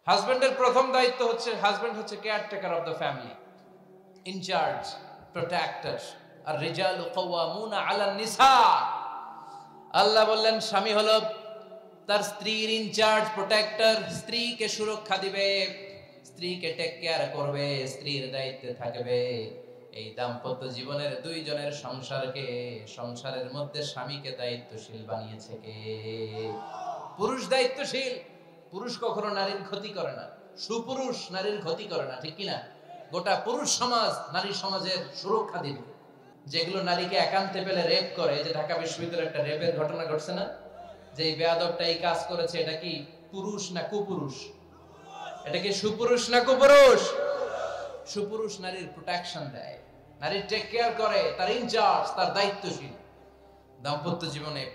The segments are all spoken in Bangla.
হাজবেন্ডের প্রথম দায়িত্ব হচ্ছে, হাজবেন্ড হচ্ছে caretaker of the family, in charge, protector. আর রিজালু কাওয়ামুনা আলান নিসা। আল্লাহ বললেন স্বামী হলো তার স্ত্রীর ইনচার্জ, প্রোটেক্টর, স্ত্রীকে সুরক্ষা দিবে, স্ত্রীকে টেক কেয়ার করবে, স্ত্রীর দায়িত্বে থাকবে। এই দাম্পত্য জীবনের দুইজনের সংসারকে, সংসারের মধ্যে স্বামীকে দায়িত্বশীল বানিয়েছে কে? পুরুষ দায়িত্বশীল। পুরুষ কখনো নারীর ক্ষতি করে না, সুপুরুষ নারীর ক্ষতি করে না, ঠিক কিনা? গোটা পুরুষ সমাজ নারী সমাজের সুরক্ষা দিবে। যেগুলো নারীকে একান্তে পেলে রেপ করে, যে ঢাকা বিশ্ববিদ্যালয়ে একটা রেপের ঘটনা ঘটছে না, যে এই বেয়াদবটা এই কাজ করেছে, এটা কি পুরুষ না কুপুরুষ? এটা কি সুপুরুষ না কুপুরুষ? সুপুরুষ নারীর প্রোটেকশন দেয়, নারীর টেক কেয়ার করে, তার ইনচার্জ, তার দায়িত্বশীল। দাম্পত্য জীবনে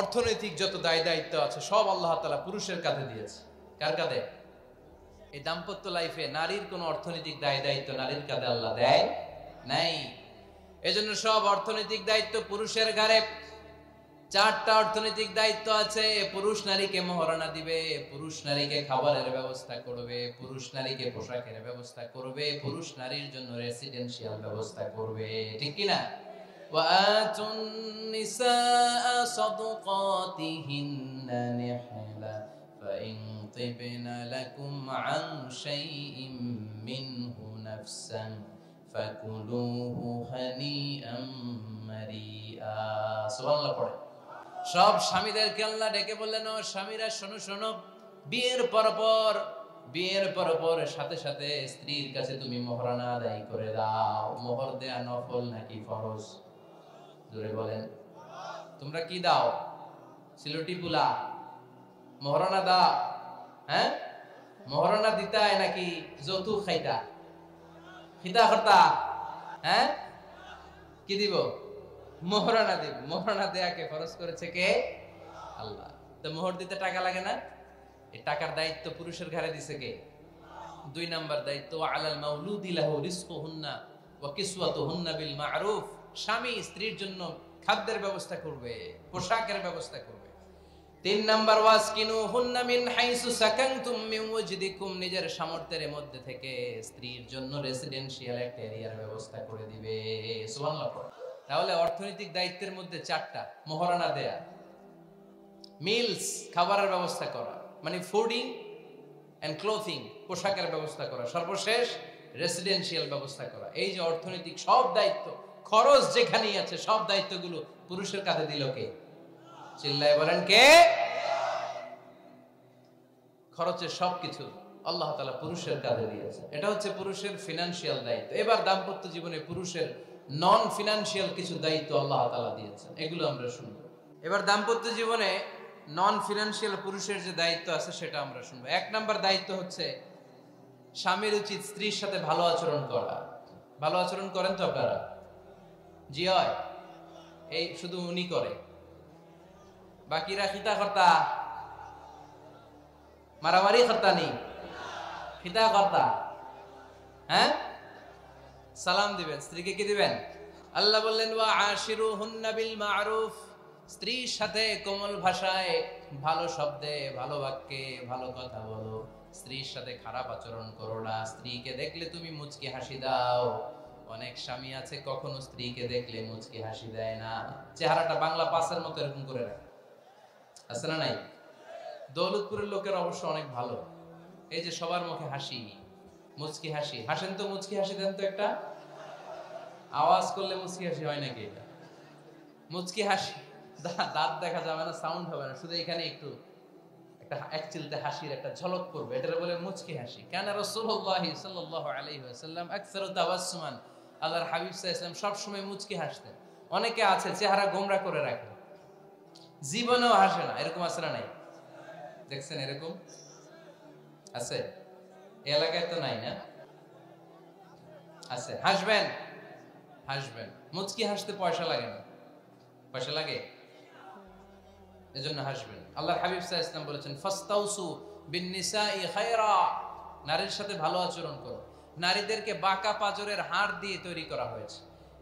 অর্থনৈতিক যত দায় দায়িত্ব আছে সব আল্লাহ তাআলা পুরুষের কাঁধে দিয়েছে। কার কাঁধে? এই দাম্পত্য লাইফে নারীর কোনো অর্থনৈতিক দায় দায়িত্ব নারীর কাঁধে আল্লাহ দেয় নাই। এজন্য সব অর্থনৈতিক দায়িত্ব পুরুষের ঘাড়ে। 4টা অর্থনৈতিক দায়িত্ব আছে। পুরুষ নারীকে মহারণা দিবে, পুরুষ নারীকে খাবারের ব্যবস্থা করবে, পুরুষ নারীকে পোশাকের ব্যবস্থা করবে, পুরুষ নারীর জন্য রেসিডেন্সিয়াল ব্যবস্থা করবে, ঠিক কিনা? وآتوا النساء صدقاتهن نحلا فإن طبن لكم عن شيء منه نفسا فكلوه هنيئا مريئا। সুবহানাল্লাহ পড়ে। সব স্বামীদেরকে আল্লাহ ডেকে বললেন, ও স্বামীরা শোনো শোনো, বিয়ের পর সাথে সাথে স্ত্রীর কাছে তুমি মোহরানা আদায় করে দাও। মোহর দেয়া নফল নাকি ফরজ? জোরে বলেন। তোমরা কি দাও? সিলটি পুলা মোহরানা দাও? হ্যাঁ, মোহরানা দিতায় নাকি যৌতুক খাইতা? খিতা করতা? হ্যাঁ, কি দিব? মোহরানা দিব। মোহরানা দেয়াকে ফরজ করেছে কে? আল্লাহ। তো মোহর দিতে টাকা লাগে না? এই টাকার দায়িত্ব পুরুষের ঘাড়ে দিছে কে? 2 নাম্বার দায়িত্ব, আলাল মাউলুদি লাহু রিজকুহুন্না ওয়া কিসওয়াতুহুন্না বিল মা'রুফ। স্বামী স্ত্রীর জন্য খাদ্যের ব্যবস্থা করবে, পোশাকের ব্যবস্থা করবে। 3 নাম্বার, ওয়াসকিনুহুন্না মিন হাইসু সাকানতুম মিন ওয়াজদিকুম। নিজের সামর্থ্যের মধ্যে থেকে স্ত্রীর জন্য রেসিডেন্সিয়াল একটা এরিয়ার ব্যবস্থা করে দিবে। সুবহানাল্লাহ। তাহলে অর্থনৈতিক দায়িত্বের মধ্যে 4টা: মোহরানা দেয়া, মিলস খাবারের ব্যবস্থা করা, মানে ফুডিং এন্ড ক্লোথিং, পোশাকের ব্যবস্থা করা, সর্বশেষ রেসিডেন্সিয়াল ব্যবস্থা করা। এই যে অর্থনৈতিক সব দায়িত্ব, খরচ যেখানেই আছে, সব দায়িত্বগুলো পুরুষের কাঁধে দিল কে? চিল্লায় বলেন কে? খরচের সবকিছু আল্লাহ তাআলা পুরুষের কাঁধে দিয়েছে। এটা হচ্ছে পুরুষের ফিনান্সিয়াল দায়িত্ব। এবার দাম্পত্য জীবনে পুরুষের নন ফিনান্সিয়াল কিছু দায়িত্ব আল্লাহ তাআলা দিয়েছেন, এগুলো আমরা শুনবো। এবার দাম্পত্য জীবনে নন ফিনান্সিয়াল পুরুষের যে দায়িত্ব আছে সেটা আমরা শুনবো। 1 নাম্বার দায়িত্ব হচ্ছে, স্বামীর উচিত স্ত্রীর সাথে ভালো আচরণ করা। ভালো আচরণ করেন তো আপনারা? জি হয়। এই শুধু উনি করে, বাকিরা খিতা কর্তা, মারামারি কর্তা নেই, খিতা কর্তা। হ্যাঁ, সালাম দিবেন, স্ত্রীকে কি দিবেন? আল্লাহ বললেন, ওয়া আশিরুহুন্না বিল মা'রুফ। স্ত্রীর সাথে কোমল ভাষায়, ভালো শব্দে, ভালো বাক্যে, ভালো কথা বলো। স্ত্রীর সাথে খারাপ আচরণ করো না। স্ত্রীকে দেখলে তুমি মুচকি হাসি দাও। অনেক স্বামী আছে কখনো স্ত্রীকে দেখলে মুচকি হাসি দেয় না, চেহারাটা বাংলা পাসের মতো এরকম করে রাখে। আছে না নাই? দৌলতপুরের লোকের অবশ্য অনেক ভালো, এই যে সবার মুখে হাসি, মুচকি হাসি। হাসেন তো, মুচকি হাসি দেন তো একটা। আওয়াজ করলে মুচকি হাসি হয় নাকি? এটা মুচকি হাসি, দাঁত দেখা যাবে না, সাউন্ড হবে না, শুধু এখানে একটু একটা এক চিলতে হাসির একটা ঝলক পড়বে, এটা বলে মুচকি হাসি। কানা রাসূলুল্লাহ সাল্লাল্লাহু আলাইহি ওয়াসাল্লাম আকসারু তাবাসসুমান। আল্লাহর হাবিব সাল্লাল্লাহু আলাইহি ওয়াসাল্লাম সব সময় মুচকি হাসতেন। অনেকে আছে চেহারা গোমরা করে রাখে, জীবনেও হাসে না, এরকম আছে না নাই? দেখছেন এরকম আছে? এই এলাকায় তো নাই না? আছে। হাসবেন, হাসবেন। মুচকি হাসতে পয়সা লাগে না, পয়সা লাগে? এজন্য হাসবেন। আল্লাহর হাবিব সাল্লাল্লাহু আলাইহি ওয়াসাল্লাম বলেছেন, ফাস্তাউসু বিন নিসাই খায়রা। নারীর সাথে ভালো আচরণ করো। নারীদেরকে বাঁকা পাঁজরের হাড় দিয়ে তৈরি করা হয়েছে।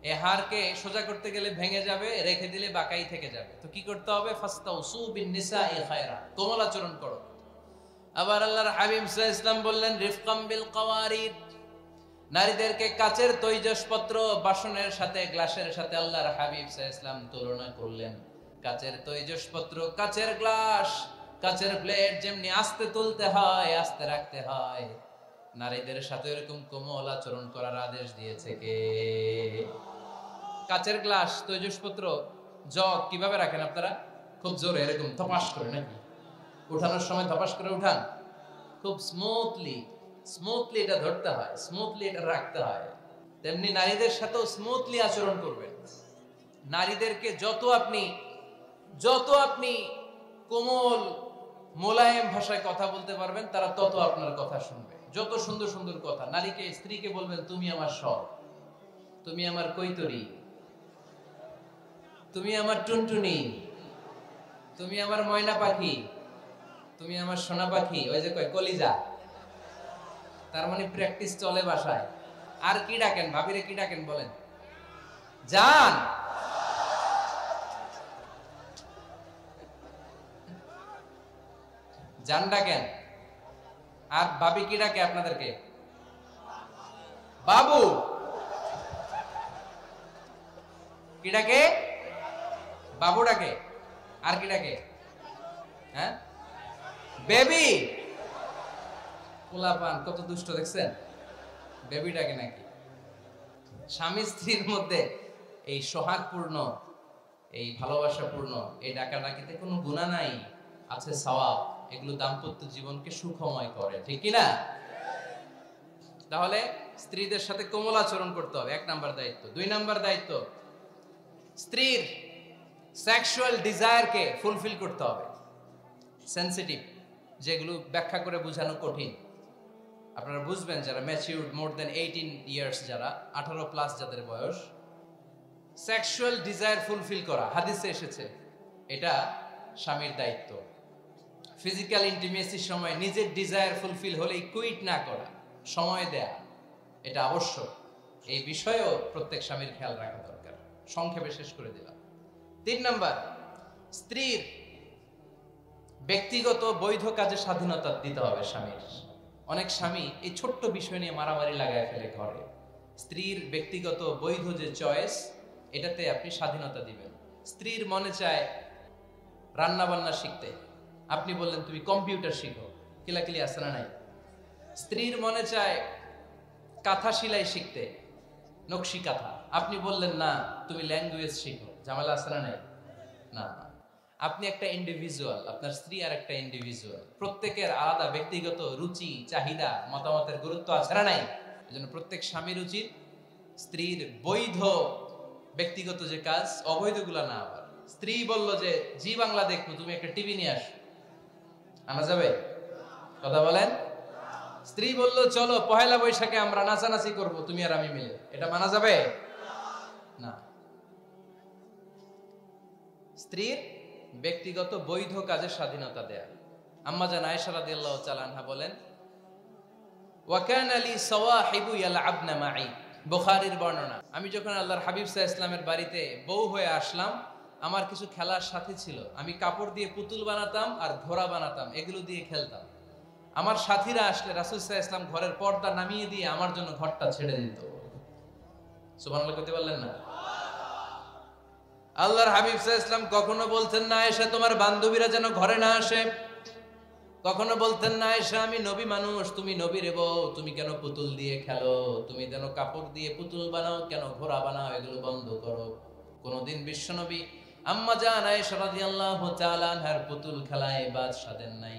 এই হাড়কে সোজা করতে গেলে ভেঙে যাবে, রেখে দিলে বাঁকাই থেকে যাবে। তো কি করতে হবে? ফাস্তাউসু বিন নিসাই খায়রা, কোমল আচরণ করো। আবার আল্লাহর হাবিব সাল্লাল্লাহু আলাইহি ওয়াসাল্লাম বললেন রিফকাম বিল কাওয়ারিদ, নারীদেরকে কাচের তৈজসপত্র বাসনের সাথে গ্লাসের সাথে আল্লাহর হাবিব সাল্লাল্লাহু আলাইহি ওয়াসাল্লাম তুলনা করলেন। কাচের তৈজসপত্র, কাচের গ্লাস, কাচের প্লেট যেমনি আস্তে তুলতে হয়, আস্তে রাখতে হয়, নারীদের সাথে এরকম কোমল আচরণ করার আদেশ দিয়েছে কে? কাচের গ্লাস, তৈজসপত্র, জগ কিভাবে রাখেন আপনারা? খুব জোরে এরকম ধপাস করে নাকি? উঠানোর সময় ধপাস করে উঠান? খুব স্মুথলি এটা ধরতে হয়, স্মুথলি এটা রাখতে হয়। তেমনি নারীদের সাথেও স্মুথলি আচরণ করবেন। নারীদেরকে যত আপনি কোমল মোলায়েম ভাষায় কথা বলতে পারবেন, তারা তত আপনার কথা শুনবে। যত সুন্দর সুন্দর কথা, নারীকে, স্ত্রীকে বলবেন তুমি আমার সব, তুমি আমার কৈতরী, তুমি আমার টুনটুনি, তুমি আমার ময়না পাখি, তুমি আমার সোনা পাখি। ওই যে কয় কলিজা, তার মানে প্র্যাকটিস চলে বাসায়। আর কি ডাকেন? ভাবিরে কি ডাকেন বলেন? জান। জান ডাকেন। আর ভাবি কি ডাকে আপনাদেরকে? বাবু। কি ডাকে? বাবু ডাকে। আর কি ডাকে? হ্যাঁ, বেবি। পোলাপান কত দুষ্ট দেখছেন, বেবি ডাকে নাকি? স্বামী স্ত্রীর মধ্যে এই সোহাগপূর্ণ, এই ভালোবাসাপূর্ণ এই ডাকাডাকিতে কোনো গুনাহ নাই, আছে সওয়াব। এগুলো দাম্পত্য জীবনকে সুখময় করে, ঠিক কি না? তাহলে স্ত্রীদের সাথে কোমল আচরণ করতে হবে, 1 নাম্বার দায়িত্ব। 2 নাম্বার দায়িত্ব, স্ত্রীর সেক্সুয়াল ডিজায়ারকে ফুলফিল করতে হবে। সেনসিটিভ, যেগুলো ব্যাখ্যা করে বোঝানো কঠিন। আপনারা বুঝবেন যারা ম্যাচিউরড, মোর দেন 18 ইয়ার্স, যারা 18 প্লাস যাদের বয়স, সেক্সুয়াল ডিজায়ার ফুলফিল করা হাদিসে এসেছে, এটা স্বামীর দায়িত্ব। ফিজিক্যাল ইন্টিমেসির সময় নিজের ডিজায়ার ফুলফিল হলেই কুইট না করা, সময় দেয়া, এটা আবশ্যক। এই বিষয়েও প্রত্যেক স্বামীর খেয়াল রাখা দরকার। সংক্ষেপে শেষ করে দিলাম। 3 নাম্বার, স্ত্রীর ব্যক্তিগত বৈধ কাজে স্বাধীনতা দিতে হবে স্বামীর। অনেক স্বামী এই ছোট্ট বিষয় নিয়ে মারামারি লাগায় ফেলে ঘরে। স্ত্রীর ব্যক্তিগত বৈধ যে চয়েস, এটাতে আপনি স্বাধীনতা দিবেন। স্ত্রীর মনে চায় রান্না বান্না শিখতে, আপনি বললেন তুমি কম্পিউটার শিখো, কিলাকিলি আছে না নাই? স্ত্রীর মনে চায় কাঁথা সেলাই শিখতে, নকশি কাঁথা, আপনি বললেন না তুমি ল্যাঙ্গুয়েজ শিখো, ঝামেলা আছে না নাই? না, আপনি একটা ইন্ডিভিজুয়াল, আপনার স্ত্রী আর একটা ইন্ডিভিজুয়াল, প্রত্যেকের আলাদা ব্যক্তিগত রুচি, চাহিদা, মতামতের গুরুত্ব আছে না নাই? এজন্য প্রত্যেক স্বামীর উচিত স্ত্রীর বৈধ ব্যক্তিগত যে কাজ, অবৈধগুলা না। আবার স্ত্রী বলল যে জি বাংলা দেখবো, তুমি একটা টিভি নিয়ে আসো, আনা যাবে? কথা বলেন। স্ত্রী বলল চলো পহেলা বৈশাখে আমরা নাচানাচি করব তুমি আর আমি মিলে, এটা মানা যাবে না। স্ত্রীর ব্যক্তিগত বৈধ কাজের স্বাধীনতা দেয়া। আম্মা জান আয়েশা রাদিয়াল্লাহু তাআলা আনহা বলেন, ওয়া কানা লি সাওয়াহিবু ইয়ালআবনা মাই, বুখারীর বর্ণনা। আমি যখন আল্লাহর হাবিব সাল্লাল্লাহু আলাইহি ওয়াসাল্লামের বাড়িতে বউ হয়ে আসলাম, আমার কিছু খেলার সাথী ছিল। আমি কাপড় দিয়ে পুতুল বানাতাম আর ঘোড়া বানাতাম, এগুলো দিয়ে খেলতাম। আমার সাথীরা আসলে রাসূল সাল্লাল্লাহু আলাইহি ওয়াসাল্লাম ঘরের পর্দা নামিয়ে দিয়ে আমার জন্য ঘরটা ছেড়ে দিত। সুবহানাল্লাহ কইতে পারলেন না? আল্লাহর হাবিব সাল্লাল্লাহু আলাইহি ওয়াসাল্লাম কখনো বলতেন না আয়েশা তোমার বান্ধবীরা যেন ঘরে না আসে, কখনো বলতেন না আয়েশা আমি নবী মানুষ, তুমি নবীর বউ, তুমি কেন পুতুল দিয়ে খেলো, তুমি যেন কাপড় দিয়ে পুতুল বানাও, কেন ঘোড়া বানাও, এগুলো বন্ধ করো। কোনদিন বিশ্বনবী আম্মা জান আয়েশা রাদিয়াল্লাহু তাআলা আনহার পুতুল খেলায় বাধা দেন নাই,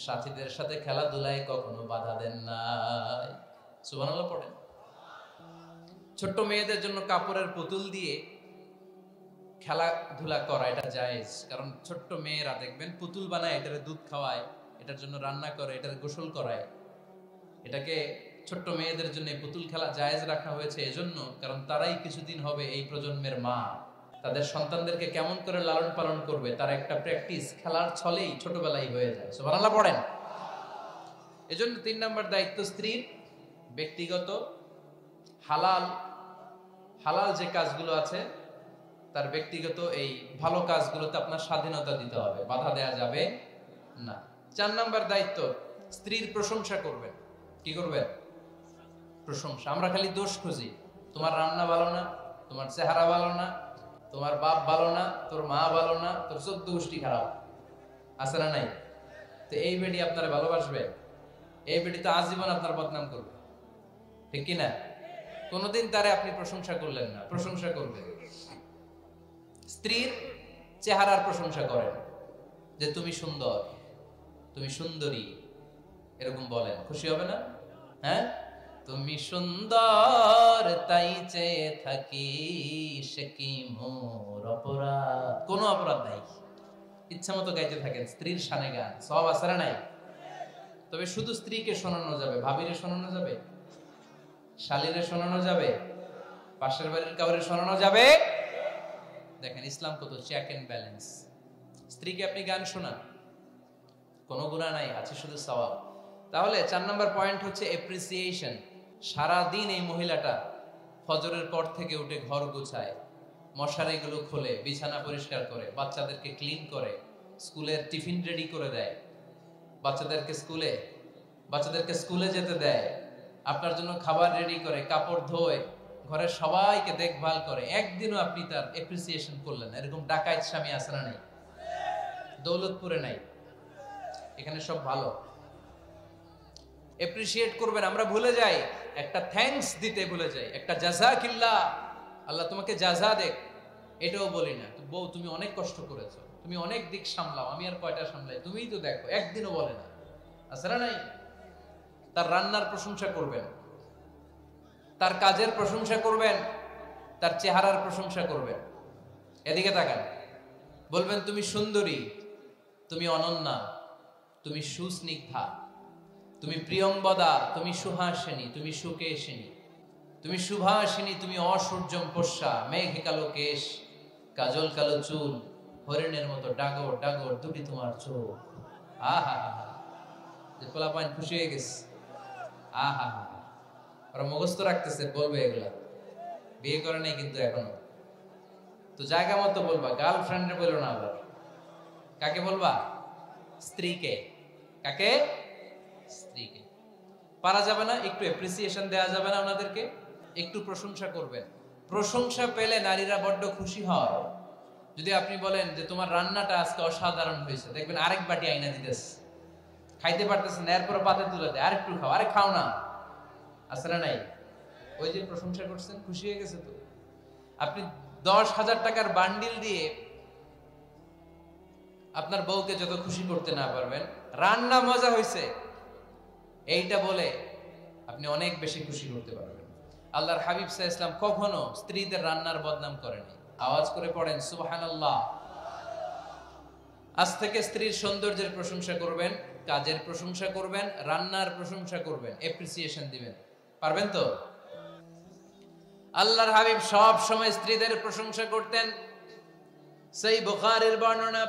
সাথীদের সাথে খেলাধুলায় কখনো বাধা দেন নাই। সুবহানাল্লাহ পড়েন। ছোট্ট মেয়েদের জন্য কাপড়ের পুতুল দিয়ে খেলাধুলা করা এটা জায়েজ, কারণ ছোট্ট মেয়েরা দেখবেন পুতুল বানায়, এটারে দুধ খাওয়ায়, এটার জন্য রান্না করে, এটার গোসল করায়। এটাকে ছোট্ট মেয়েদের জন্য পুতুল খেলা জায়েজ রাখা হয়েছে এজন্য, কারণ তারাই কিছুদিন হবে এই প্রজন্মের মা। তাদের সন্তানদেরকে কেমন করে লালন পালন করবে তার একটা প্র্যাকটিস খেলার ছলেই ছোটবেলায় হয়ে যায়। সুবহানাল্লাহ পড়েন। এজন্য 3 নাম্বার দায়িত্ব স্ত্রীর ব্যক্তিগত হালাল যে কাজগুলো আছে, তার ব্যক্তিগত এই ভালো কাজগুলোতে আপনার স্বাধীনতা দিতে হবে, বাধা দেয়া যাবে না। 4 নাম্বার দায়িত্ব, স্ত্রীর প্রশংসা করবেন। কি করবেন? প্রশংসা। আমরা খালি দোষ খুঁজি, তোমার রান্না ভালো না, তোমার চেহারা ভালো না, তোমার বাপ ভালো না, তোর মা ভালো না, তোর 14 গোষ্ঠী খারাপ, আছে না নাই? তো এই বেটি আপনারা ভালোবাসবে? এই বেটি তো আজীবন আপনার বদনাম করবে, ঠিক কিনা? কোনোদিন তারে আপনি প্রশংসা করলেন না, প্রশংসা করবেন। স্ত্রীর চেহারার প্রশংসা করেন, যে তুমি সুন্দর, তুমি সুন্দরী, এরকম বলেন, খুশি হবে না? হ্যাঁ, তুমি সুন্দর তাই চেয়ে থাকি, সে কি মোর অপরাধ? কোনো অপরাধ নাই, ইচ্ছা মতো গাইতে থাকেন স্ত্রীর শানে গান, সব আসরে নাই। তবে শুধু স্ত্রীকে শোনানো যাবে, ভাবিরে শোনানো যাবে, শালীরে শোনানো যাবে, পাশের বাড়ির কাউরে শোনানো যাবে? দেখেন ইসলাম কত চেক এন্ড ব্যালেন্স। স্ত্রীকে আপনি গান শোনান, কোনো গুনাহ নাই, আছে শুধু সওয়াব। তাহলে 4 নম্বর পয়েন্ট হচ্ছে এপ্রিসিয়েশন। সারাদিন এই মহিলাটা ফজরের পর থেকে উঠে ঘর গুছায়, মশারিগুলো খোলে, বিছানা পরিষ্কার করে, বাচ্চাদেরকে ক্লিন করে, স্কুলের টিফিন রেডি করে দেয়, বাচ্চাদেরকে স্কুলে যেতে দেয়, আপনার জন্য খাবার রেডি করে, কাপড় ধোয়, ঘরের সবাইকে দেখভাল করে। একদিনও আপনি তার এপ্রিসিয়েশন করলেন? এরকম ডাকাইত স্বামী আছে না নাই? দৌলতপুরে নাই, এখানে সব ভালো। এপ্রিসিয়েট করবেন। আমরা ভুলে যাই, একটা থ্যাঙ্কস দিতে ভুলে যাই, একটা জাযাকিল্লাহ, আল্লাহ তোমাকে জাযা দেখ, এটাও বলি না। বউ তুমি অনেক কষ্ট করেছো, তুমি অনেক দিক সামলাও, আমি আর কয়টা সামলাই, তুমিই তো দেখো, একদিনও বলে না, আছে না নাই? তার রান্নার প্রশংসা করবেন, তার কাজের প্রশংসা করবেন, তার চেহারার প্রশংসা করবেন। এদিকে তাকান, বলবেন তুমি সুন্দরী, তুমি অনন্যা, তুমি সুস্নিগ্ধা, তুমি প্রিয়ংবদা, তুমি সুহাসিনী, তুমি সুকেশিনী, তুমি সুভাষিনী, তুমি অসূর্যম পোষ্যা, মেঘে কালো কেশ, কাজল কালো চুল, হরিণের মতো ডাগর ডাগর দুটি তোমার চোখ। আহা হা হা, যে পোলাপাইন খুশি হয়ে গেছে। আহা হা, ওরা মুখস্থ রাখতেছে, বলবে এগুলা, বিয়ে করে নাই কিন্তু এখনো। তো জায়গা মতো বলবা, গার্লফ্রেন্ডে বললো না আবার। কাকে বলবা? স্ত্রীকে। কাকে? স্ত্রীকে। পারা যাবে না? একটু এপ্রিসিয়েশন দেওয়া যাবে না ওনাদেরকে? একটু প্রশংসা করবেন। প্রশংসা পেলে নারীরা বড্ড খুশি হয়। যদি আপনি বলেন যে তোমার রান্নাটা আজকে অসাধারণ হয়েছে, দেখবেন আরেক বাটি আইনা দিতেছে, খাইতে পারতেছে না, এরপর পাতে তুলে দেয়, আরেকটু খাও, আরে খাও না, আছে না নাই? ওই যে প্রশংসা করছেন, খুশি হয়ে গেছে তো। আপনি 10,000 টাকার বান্ডিল দিয়ে আপনার বউকে যত খুশি করতে না পারবেন, রান্না মজা হয়েছে এইটা বলে আপনি অনেক বেশি খুশি করতে পারবেন। আল্লাহর হাবিব সাল্লাল্লাহু আলাইহি ওয়াসাল্লাম কখনো স্ত্রীদের রান্নার বদনাম করেনি। আওয়াজ করে পড়েন সুবহানাল্লাহ। আজ থেকে স্ত্রীর সৌন্দর্যের প্রশংসা করবেন, কাজের প্রশংসা করবেন, রান্নার প্রশংসা করবেন, এপ্রিসিয়েশন দিবেন। পারবেন তো? আল্লাহর হাবিব সব সময় স্ত্রীদের প্রশংসা করতেন। সহিহ বুখারীর বর্ণনা,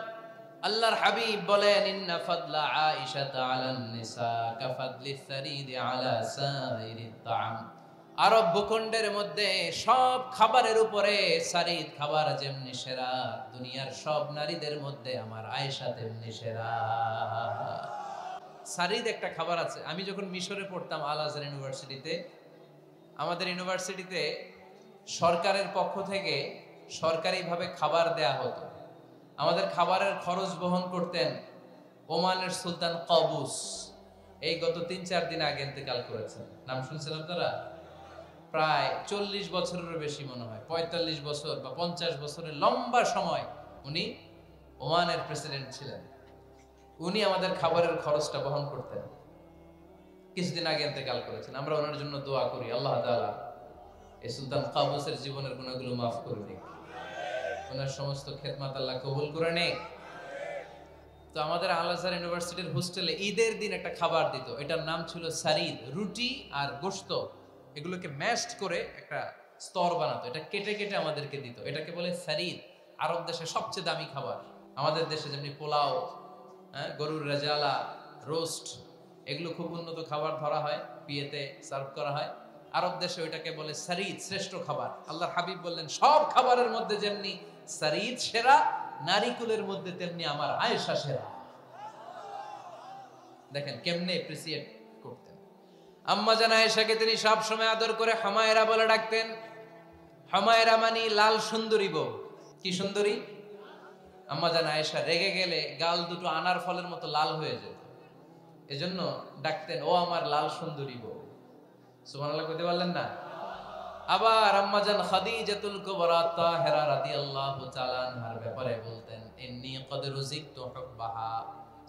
আল্লাহর হাবিব বলেন, ইন্না ফাদলা আয়েশা আলান নিসা কাফাদলিস সারিদি আলা সাইরিত তাআম। আরব ভূখণ্ডের মধ্যে সব খাবারের উপরে সারিদ খাবার যেমনি সেরা, দুনিয়ার সব নারীদের মধ্যে আমার আয়েশা তেমনি সেরা। সারিদ একটা খাবার আছে। আমি যখন মিশরে পড়তাম আল আজহার ইউনিভার্সিটিতে, আমাদের ইউনিভার্সিটিতে সরকারের পক্ষ থেকে সরকারিভাবে খাবার দেয়া হতো। আমাদের খাবারের খরচ বহন করতেন ওমানের সুলতান কাবুস। এই গত 3-4 দিন আগে ইন্তেকাল করেছেন। নাম শুনছেন আপনারা? প্রায় 40 বছরেরও বেশি মনে হয়, 45 বছর বা 50 বছরের লম্বা সময় উনি ওমানের প্রেসিডেন্ট ছিলেন। উনি আমাদের খাবারের খরচটা বহন করতেন। কিছুদিন আগে ইন্তেকাল করেছেন। আমরা ওনার জন্য দোয়া করি, আল্লাহ তাআলা এই সুলতান কাবুসের জীবনের গুনাহগুলো মাফ করে দিন, ওনার সমস্ত খেদমত আল্লাহ কবুল করে নেন। তো আমাদের আল আজহার ইউনিভার্সিটির হোস্টেলে ঈদের দিন একটা খাবার দিত, এটার নাম ছিল সারিদ। রুটি আর গোশত এগুলোকে ম্যাশড করে একটা স্তর বানাতো, এটা কেটে কেটে আমাদেরকে দিত, এটাকে বলে সারিদ। আরব দেশে সবচেয়ে দামি খাবার। আমাদের দেশে যেমনি পোলাও, গরুর রেজালা, রোস্ট, এগুলো খুব উন্নত খাবার ধরা হয়, বিয়েতে সার্ভ করা হয়। আরব দেশে ওইটাকে বলে সারিদ, শ্রেষ্ঠ খাবার। আল্লাহর হাবিব বললেন, সব খাবারের মধ্যে যেমনি সারিদ সেরা, নারীকুলের মধ্যে তেমনি আমার আয়েশা সেরা। দেখেন কেমনে এপ্রিসিয়েট করতেন। আম্মা জান আয়েশাকে তিনি সব সময় আদর করে হুমায়রা বলে ডাকতেন। হুমায়রা মানে লাল সুন্দরী বউ। কি সুন্দরী? আম্মা জান আয়েশা রেগে গেলে গাল দুটো আনার ফলের মতো লাল হয়ে যেত, এজন্য ডাকতেন ও আমার লাল সুন্দরী বউ। সুবহানাল্লাহ কইতে পারলেন না? আবার আম্মা জান খাদিজাতুল কুবরা তাহেরা রাদিয়াল্লাহু তাআলা আনহার ব্যাপারে বলতেন ইন্নী ক্বাদ রুজিকতু হুব্বাহা।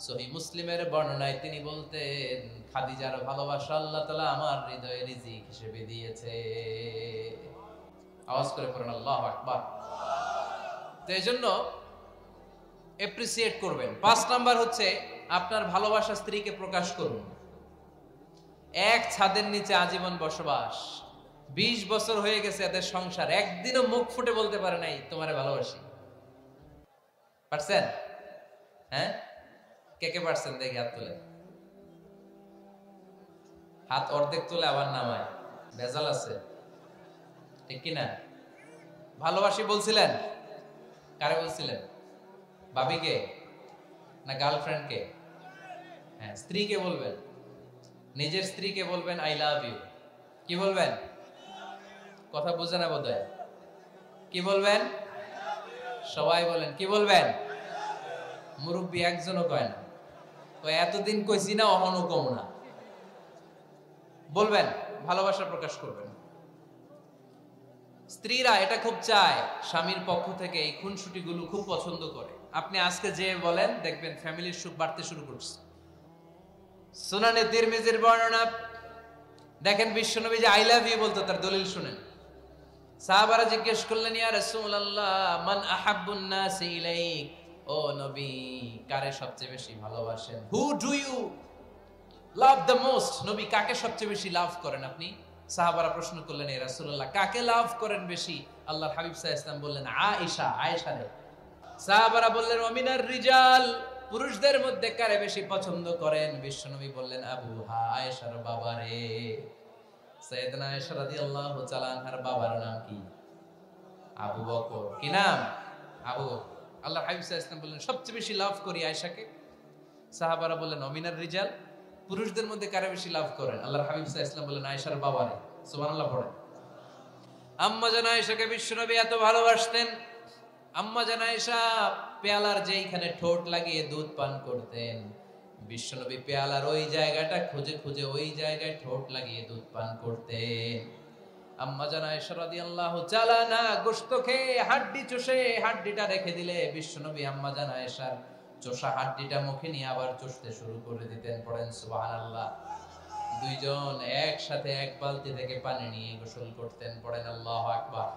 সহিহ মুসলিমের বর্ণনায় তিনি বলতেন খাদিজার ভালোবাসা আল্লাহ তাআলা আমার হৃদয়ে রিজিক হিসেবে দিয়েছে। আওয়াজ করে পড়েন আল্লাহু আকবার। তো এজন্য এপ্রিসিয়েট করবেন। 5 নাম্বার হচ্ছে আপনার ভালোবাসা স্ত্রীকে প্রকাশ করুন। এক ছাদের নিচে আজীবন বসবাস, 20 বছর হয়ে গেছে এদের সংসার, একদিনও মুখ ফুটে বলতে পারে নাই তোমারে ভালোবাসি। পারছেন? হ্যাঁ, কে কে পারছেন দেখি হাত তুলে। হাত অর্ধেক তুলে আবার নামায়, ভেজাল আছে, ঠিক কিনা? ভালোবাসি বলছিলেন? কারে বলছিলেন? ভাবিকে না গার্লফ্রেন্ডকে? হ্যাঁ, স্ত্রীকে বলবেন। নিজের স্ত্রীকে বলবেন আই লাভ ইউ। কি বলবেন? কথা বুঝে না বোধহয়। কি বলবেন? সবাই বলেন। কি বলবেন? মুরব্বী একজনও কয় না, কয় এতদিন কইছি না, অহনো কম না। বলবেন, ভালোবাসা প্রকাশ করবেন। স্ত্রীরা এটা খুব চায়, স্বামীর পক্ষ থেকে এই খুনসুটি গুলো খুব পছন্দ করে। আপনি আজকে যে বলেন, দেখবেন ফ্যামিলির সুখ বাড়তে শুরু করছে। সুনানে তিরমিজির বর্ণনা দেখেন, বিশ্বনবী যে আই লাভ ইউ বলতো তার দলিল শুনেন। সাহাবারা জিজ্ঞেস করলেন ইয়া রাসূলুল্লাহ মান আহাব্বুন নাস ইলাইক, ও নবী কারে সবচেয়ে বেশি ভালোবাসেন? Who do you love the most? নবী কাকে সবচেয়ে বেশি লাভ করেন আপনি? সাহাবারা প্রশ্ন করলেন ইয়া রাসূলুল্লাহ কাকে লাভ করেন বেশি? আল্লাহর হাবিব সাল্লাল্লাহু আলাইহি ওয়াসাল্লাম বললেন আয়েশা, আয়েশা রে। সাহাবারা বললেন ওয়ামিনার রিজাল, পুরুষদের মধ্যে কারে বেশি পছন্দ করেন? বিশ্বনবী বললেন আবুহা, আয়েশার বাবা রে। সাইয়েদনা আয়েশা রাদিয়াল্লাহু তাআলা আনহার বাবার নাম কি? আবু বকর। কি নাম? আবু বকর। আল্লাহর হাবিব সাল্লাল্লাহু আলাইহি ওয়াসাল্লাম বললেন সবচেয়ে বেশি লাভ করি আয়েশাকে। সাহাবারা বললেন ওয়ামিনার রিজাল, পুরুষদের মধ্যে কারে বেশি লাভ করেন? আল্লাহর হাবিব সাল্লাল্লাহু আলাইহি ওয়াসাল্লাম বললেন আয়েশার বাবা রে। সুবহানাল্লাহ পড়েন। আম্মা জান আয়েশাকে বিশ্বনবী এত ভালোবাসতেন। আম্মা জান আয়েশা পেয়ালার যেইখানে ঠোঁট লাগিয়ে দুধ পান করতেন, বিশ্বনবী পেয়ালার ওই জায়গাটা খুঁজে খুঁজে ওই জায়গায় ঠোঁট লাগিয়ে দুধ পান করতেন। আম্মা জান আয়েশা রাদিয়াল্লাহু তাআলা না গোশত খেয়ে হাড্ডি চষে হাড্ডিটা রেখে দিলে বিশ্বনবী আম্মা জান আয়েশার চষা হাড্ডিটা মুখে নিয়ে আবার চষতে শুরু করে দিতেন। পড়েন সুবহানাল্লাহ। দুইজন একসাথে এক বালতি থেকে পানি নিয়ে গোসল করতেন। পড়েন আল্লাহু আকবার।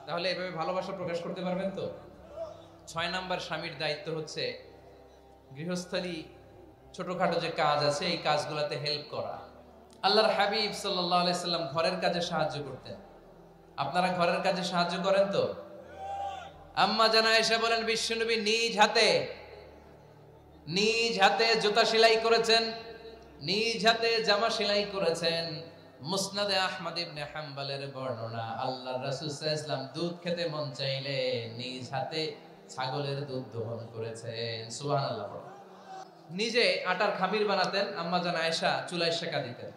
তাহলে এভাবে ভালোবাসা প্রকাশ করতে পারবেন তো? 6 নাম্বার স্বামীর দায়িত্ব হচ্ছে গৃহস্থলী ছোটখাটো যে কাজ আছে এই কাজগুলোতে হেল্প করা। আল্লাহর হাবিব সাল্লাল্লাহু আলাইহি সাল্লাম ঘরের কাজে সাহায্য করতেন। আপনারা ঘরের কাজে সাহায্য করেন তো? আম্মা জান আয়েশা বলেন বিশ্বনবী নিজ হাতে জুতা সেলাই করেছেন, নিজ হাতে জামা সেলাই করেছেন। মুসনাদে আহমদ ইবনে হাম্বলের বর্ণনা, আল্লাহর রাসূল সাল্লাল্লাহু আলাইহি ওয়াসাল্লাম দুধ খেতে মন চাইলে নিজ হাতে ছাগলের দুধ দহন করেছেন। সুবহানাল্লাহ। নিজে আটার খামির বানাতেন, আম্মা জান আয়েশা চুলায় সেকা দিতেন।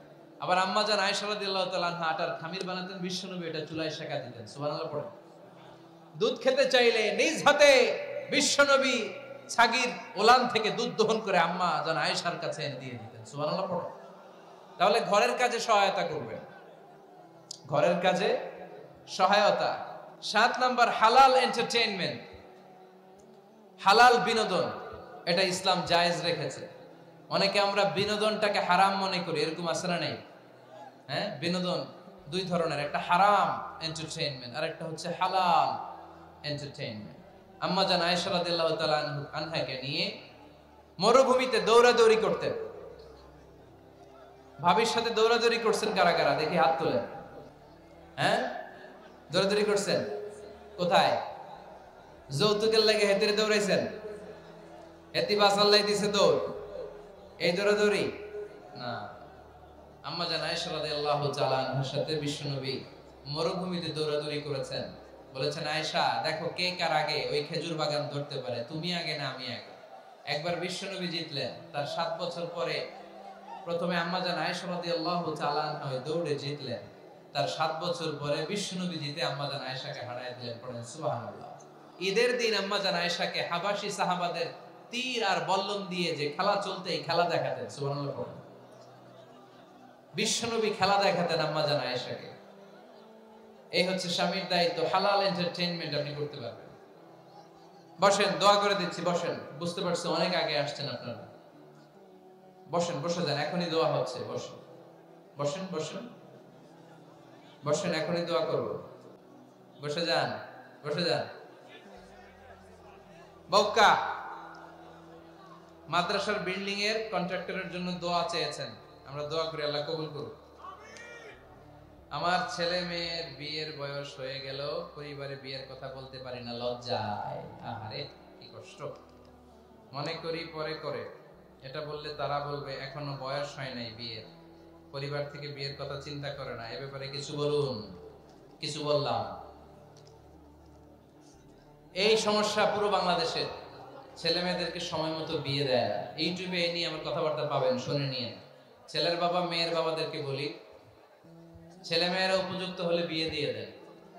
আবার আম্মা জান আয়েশা রাদিয়াল্লাহু তাআলা আনহা আটার খামির বানাতেন, বিশ্বনবী এটা চুলায় সেকা দিতেন। সুবহানাল্লাহ পড়েন। দুধ খেতে চাইলে নিজ হাতে বিশ্বনবী ছাগির ওলান থেকে দুধ দহন করে আম্মা জান আয়েশার কাছে এনে দিয়ে দিতেন। সুবহানাল্লাহ পড়েন। তাহলে ঘরের কাজে সহায়তা করবেন, ঘরের কাজে সহায়তা। 7 নাম্বার হালাল এন্টারটেইনমেন্ট, হালাল বিনোদন, এটা ইসলাম জায়েজ রেখেছে। অনেকে আমরা বিনোদনটাকে হারাম মনে করি, এরকম আছে না নাই? হ্যাঁ, বিনোদন দুই ধরনের, একটা হারাম এন্টারটেইনমেন্ট আর একটা হচ্ছে হালাল এন্টারটেইনমেন্ট। আম্মা জান আয়েশা রাদিয়াল্লাহু তাআলা আনহাকে নিয়ে মরুভূমিতে দৌড়াদৌড়ি করতেন। ভাবির সাথে দৌড়াদৌড়ি করছেন কারা কারা দেখি হাত তোলেন। হ্যাঁ, দৌড়াদৌড়ি করছেন কোথায়? যৌতুকের লাগে হেতেরে দৌড়াইছেন? হেতি বাসাল্লাই দিছে দৌড়, এই দৌড়াদৌড়ি না। আম্মা জান আয়েশা রাদিয়াল্লাহু তাআলা আনহার সাথে বিশ্বনবী মরুভূমিতে দৌড়াদৌড়ি করেছেন। বলেছেন আয়েশা দেখো কে কার আগে ওই খেজুর বাগান ধরতে পারে, তুমি আগে না আমি আগে। একবার বিশ্বনবী জিতলেন, তার 7 বছর পরে প্রথমে আম্মা জান আয়েশা রাদিয়াল্লাহু তাআলা আনহা দৌড়ে জিতলেন। তার 7 বছর পরে বিশ্বনবী জিতে আম্মা জান আয়েশাকে হারায় দিলেন। পড়েন সুবহানাল্লাহ। ঈদের দিন আম্মা জান আয়েশাকে হাবাসী সাহাবাদের তীর আর বল্লম দিয়ে যে খেলা চলতে, এই খেলা দেখাতেন। সুবহানাল্লাহ পড়েন। বিশ্বনবী খেলা দেখাতেন আম্মা জান আয়েশাকে। এই হচ্ছে স্বামীর দায়িত্ব। হালাল এন্টারটেইনমেন্ট আপনি করতে পারবেন। বসেন, দোয়া করে দিচ্ছি, বসেন। বুঝতে পারছি অনেক আগে আসছেন আপনারা। বসেন, বসে যান, এখনই দোয়া হচ্ছে। বসেন বসেন বসেন বসেন, এখনই দোয়া করব। বসে যান, বসে যান। বক্কা মাদ্রাসার বিল্ডিং এর কন্ট্রাক্টরের জন্য দোয়া চেয়েছেন, আমরা দোয়া করি আল্লাহ কবুল করুন। আমার ছেলে মেয়ের বিয়ের বয়স হয়ে গেল, পরিবারে বিয়ের কথা বলতে পারি না, লজ্জায়। আরে কি কষ্ট। মনে করি পরে করে, এটা বললে তারা বলবে এখনো বয়স হয় নাই বিয়ের, পরিবার থেকে বিয়ের কথা চিন্তা করে না। এ ব্যাপারে কিছু বলুন। কিছু বললাম। এই সমস্যা পুরো বাংলাদেশে, ছেলে মেয়েদেরকে সময় মতো বিয়ে দেয় না। ইউটিউবে এই নিয়ে আমার কথাবার্তা পাবেন, শুনে নিয়ে। ছেলের বাবা মেয়ের বাবাদেরকে বলি, ছেলে মেয়েরা উপযুক্ত হলে বিয়ে দিয়ে দেন।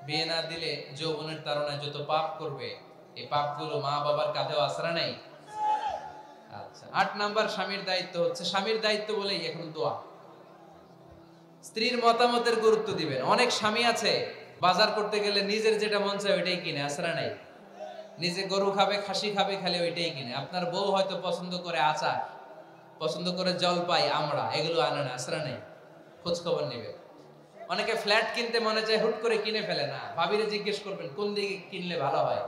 বিয়ে না দিলে যৌবনের তাড়নায় যত পাপ করবে, এই পাপগুলো মা বাবার কাঁধেও আছড়া নেই। আচ্ছা, 8 নাম্বার স্বামীর দায়িত্ব হচ্ছে, স্বামীর দায়িত্ব বলেই এখন দোয়া। স্ত্রীর মতামতের গুরুত্ব দিবেন। অনেক স্বামী আছে বাজার করতে গেলে নিজের যেটা মন চায় ওইটাই কিনে, আছড়া নেই। নিজে গরু খাবে, খাসি খাবে, খালি ওইটাই কিনে। আপনার বউ হয়তো পছন্দ করে আচার, পছন্দ করে জলপাই, আমরা এগুলো আনে না, আছড়া নেই। খোঁজ খবর নিবে। অনেকে ফ্ল্যাট কিনতে মনে চায়, হুট করে কিনে ফেলে না। ভাবিরে জিজ্ঞেস করবেন কোন দিকে কিনলে ভালো হয়,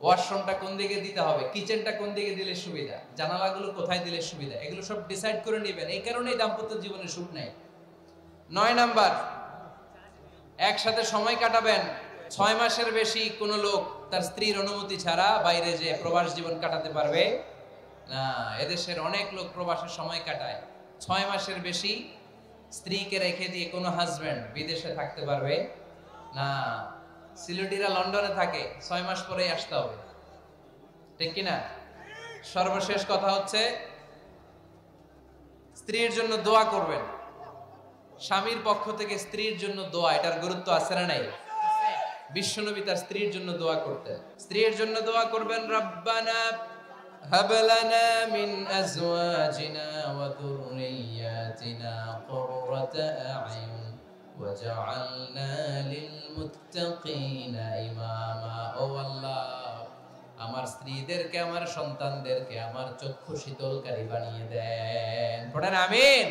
ওয়াশরুমটা কোন দিকে দিতে হবে, কিচেনটা কোন দিকে দিলে সুবিধা, জানালাগুলো কোথায় দিলে সুবিধা, এগুলো সব ডিসাইড করে নেবেন। এই কারণেই দাম্পত্য জীবনে সুখ নেই। 9 নাম্বার, একসাথে সময় কাটাবেন। 6 মাসের বেশি কোন লোক তার স্ত্রীর অনুমতি ছাড়া বাইরে যে প্রবাস জীবন কাটাতে পারবে না। এদেশের অনেক লোক প্রবাসে সময় কাটায়। 6 মাসের বেশি স্ত্রীকে রেখে দিয়ে কোনো হাজবেন্ড বিদেশে থাকতে পারবে না। সিলেটিরা লন্ডনে থাকে, 6 মাস পরেই আসতে হবে, ঠিক কিনা? সর্বশেষ কথা হচ্ছে, স্ত্রীর জন্য দোয়া করবেন। স্বামীর পক্ষ থেকে স্ত্রীর জন্য দোয়া, এটার গুরুত্ব আছে না নাই? বিশ্বনবী তার স্ত্রীর জন্য দোয়া করতেন। স্ত্রীর জন্য দোয়া করবেন, রব্বানা হাব লানা মিন আজওয়াজিনা ওয়া যুররিয়াতিনা কুররাতা আ'য়ুন ওয়াজআলনা লিল মুত্তাকিনা ইমামা। ও আল্লাহ, আমার স্ত্রীদেরকে, আমার সন্তানদেরকে আমার চক্ষু শীতলকারী বানিয়ে দেন। পড়েন আমিন।